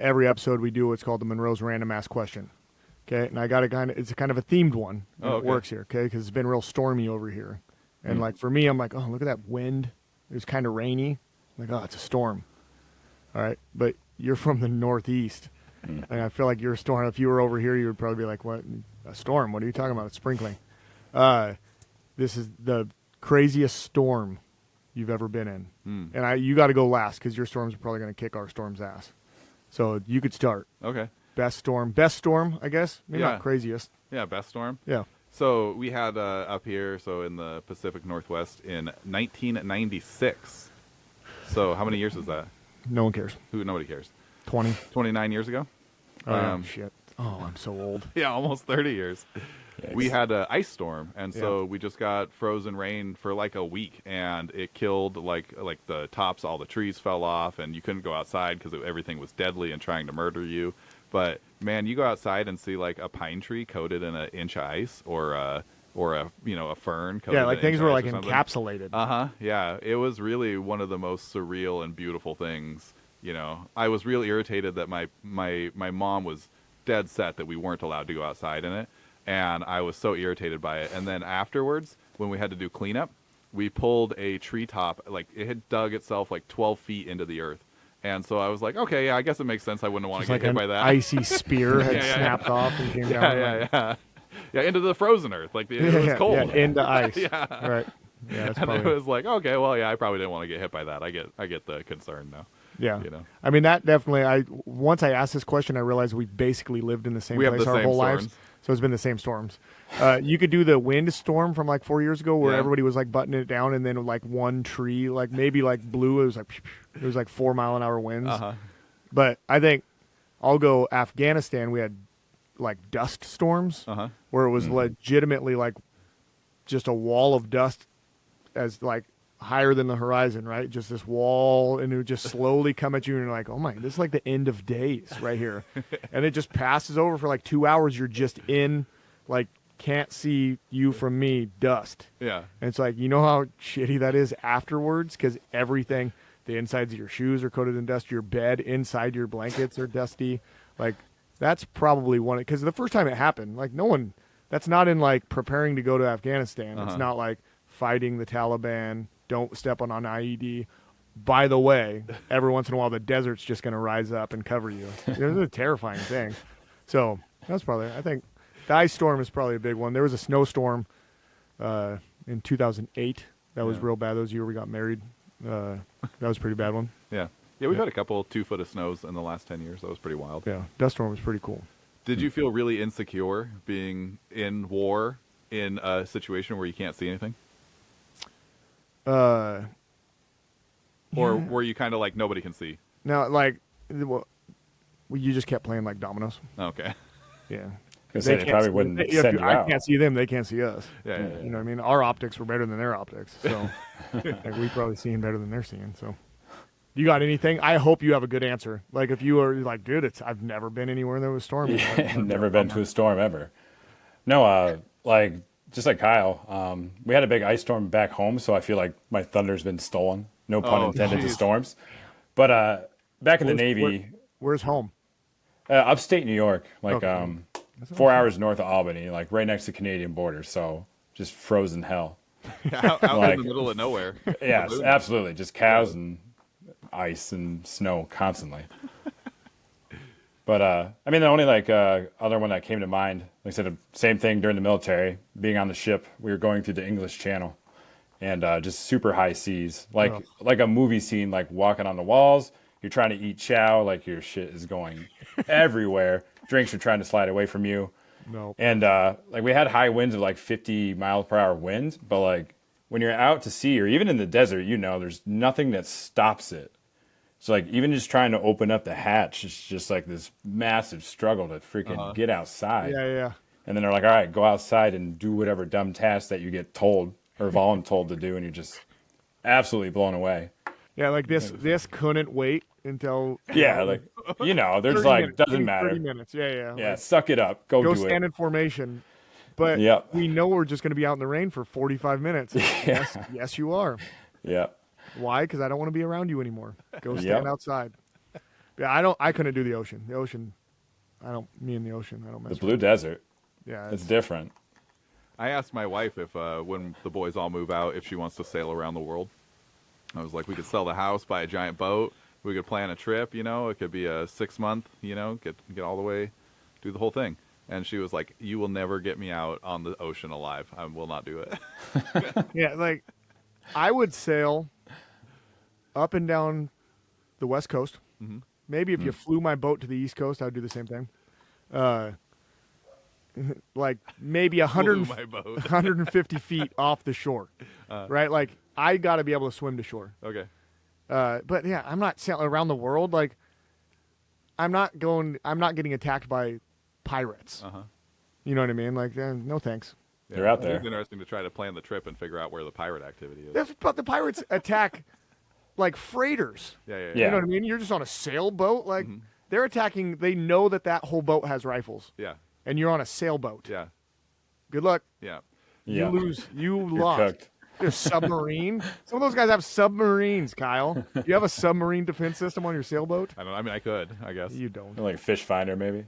every episode we do what's called the Monroe's Random Ask Question. Okay, and I got it's a kind of a themed one, and it works here. Okay, because it's been real stormy over here, and like for me, I'm like, oh, look at that wind. It was kind of rainy. I'm like, oh, it's a storm. All right, but you're from the Northeast, and I feel like you're a storm. If you were over here, you would probably be like, what? A storm? What are you talking about? It's sprinkling. This is the craziest storm you've ever been in, and you got to go last because your storms are probably going to kick our storm's ass. So you could start. Okay. Best storm, I guess. Maybe not craziest. Yeah, best storm. Yeah. So we had up here, so in the Pacific Northwest in 1996. So how many years is that? No one cares. Nobody cares. 20. 29 years ago? Oh, shit. Oh, I'm so old. Yeah, almost 30 years. Yikes. We had an ice storm, and so we just got frozen rain for like a week, and it killed like the tops, all the trees fell off, and you couldn't go outside because everything was deadly and trying to murder you. But man, you go outside and see like a pine tree coated in an inch of ice, or a fern coated. Yeah, like in things an were inch like or something. encapsulated. Yeah, it was really one of the most surreal and beautiful things. You know, I was really irritated that my mom was dead set that we weren't allowed to go outside in it. And I was so irritated by it. And then afterwards, when we had to do cleanup, we pulled a treetop, like it had dug itself like 12 feet into the earth. And so I was like, okay, yeah, I guess it makes sense. I wouldn't want to get hit by that. Icy spear had snapped off and came down. Yeah, into the frozen earth. Like it was cold. Yeah, into ice. Yeah. Right. Yeah, that's And probably... it was like, okay, well, yeah, I probably didn't want to get hit by that. I get the concern now. Yeah. You know. I mean, that definitely, once I asked this question, I realized we basically lived in the same place our whole lives. So it's been the same storms. You could do the wind storm from like 4 years ago where everybody was like buttoning it down, and then like one tree, like maybe like blew. It was like 4 mile an hour winds. But I think I'll go Afghanistan. We had like dust storms where it was legitimately like just a wall of dust as like higher than the horizon, right? Just this wall, and it would just slowly come at you, and you're like, oh my, this is like the end of days right here. And it just passes over for like 2 hours. You're just in, like, can't see you from me, dust. Yeah. And it's like, you know how shitty that is afterwards? Because everything, the insides of your shoes are coated in dust, your bed, inside your blankets are dusty. Like, that's probably one, because the first time it happened, like, no one, that's not in like preparing to go to Afghanistan. It's not like fighting the Taliban. Don't step on an IED. By the way, every once in a while, the desert's just going to rise up and cover you. It's a terrifying thing. So that's probably, I think, the ice storm is probably a big one. There was a snowstorm in 2008. That was real bad. That was the year we got married. That was a pretty bad one. Yeah. Yeah, we've had a couple 2 foot of snows in the last 10 years. That was pretty wild. Yeah, dust storm was pretty cool. Did you feel really insecure being in war in a situation where you can't see anything? Or were you kind of like nobody can see? No, like, well, you just kept playing like dominoes. Okay. Yeah. They probably wouldn't send you out. I can't see them, they can't see us. Yeah. You know what I mean? Our optics were better than their optics. So like, we probably seeing better than they're seeing. So you got anything? I hope you have a good answer. Like if you are like, dude, I've never been anywhere there was stormy. Never been to a storm ever. No, like just like Kyle, we had a big ice storm back home, so I feel like my thunder's been stolen. No pun intended to storms. But back in the Navy, where's home? Upstate New York, like 4 hours north of Albany, like right next to the Canadian border. So just frozen hell. out like, in the middle of nowhere. Yes, absolutely. Just cows and ice and snow constantly. But I mean, the only like other one that came to mind, like I said, same thing during the military. Being on the ship, we were going through the English Channel, and just super high seas, like a movie scene, like walking on the walls. You're trying to eat chow, like your shit is going everywhere. Drinks are trying to slide away from you. No. And like we had high winds of like 50 miles per hour winds, but like when you're out to sea or even in the desert, you know, there's nothing that stops it. So like even just trying to open up the hatch is just like this massive struggle to freaking get outside. Yeah. And then they're like, all right, go outside and do whatever dumb task that you get told or voluntold to do, and you're just absolutely blown away. Yeah, like this couldn't wait until like you know, there's like minutes, doesn't matter. 30 minutes. Yeah. Yeah, Like, suck it up. Go do stand it. in formation. But we know we're just going to be out in the rain for 45 minutes. Yes, you are. Yeah. Why? Because I don't want to be around you anymore. Go stand outside. But Yeah, I couldn't do the ocean. The ocean, me and the ocean, I don't mess The with. blue desert. Yeah, It's different. I asked my wife if when the boys all move out, if she wants to sail around the world. I was like, we could sell the house, buy a giant boat. We could plan a trip. It could be a 6-month. Get all the way, do the whole thing. And she was like, "You will never get me out on the ocean alive. I will not do it." yeah, like I would sail up and down the West Coast. Mm-hmm. Maybe if you flew my boat to the East Coast, I would do the same thing. Like maybe 150 feet off the shore, right? Like I got to be able to swim to shore. Okay. But yeah, I'm not sailing around the world. Like I'm not getting attacked by pirates. Uh-huh. You know what I mean? Like, no thanks. Yeah, They're out there. It's interesting to try to plan the trip and figure out where the pirate activity is. But the pirates attack like freighters. Yeah. You know what I mean? You're just on a sailboat. Like they're attacking. They know that whole boat has rifles. Yeah. And you're on a sailboat. Yeah. Good luck. Yeah. You lose. You You're lost. cooked. A submarine. Some of those guys have submarines, Kyle. You have a submarine defense system on your sailboat? I could, I guess. You don't. Like a fish finder, maybe.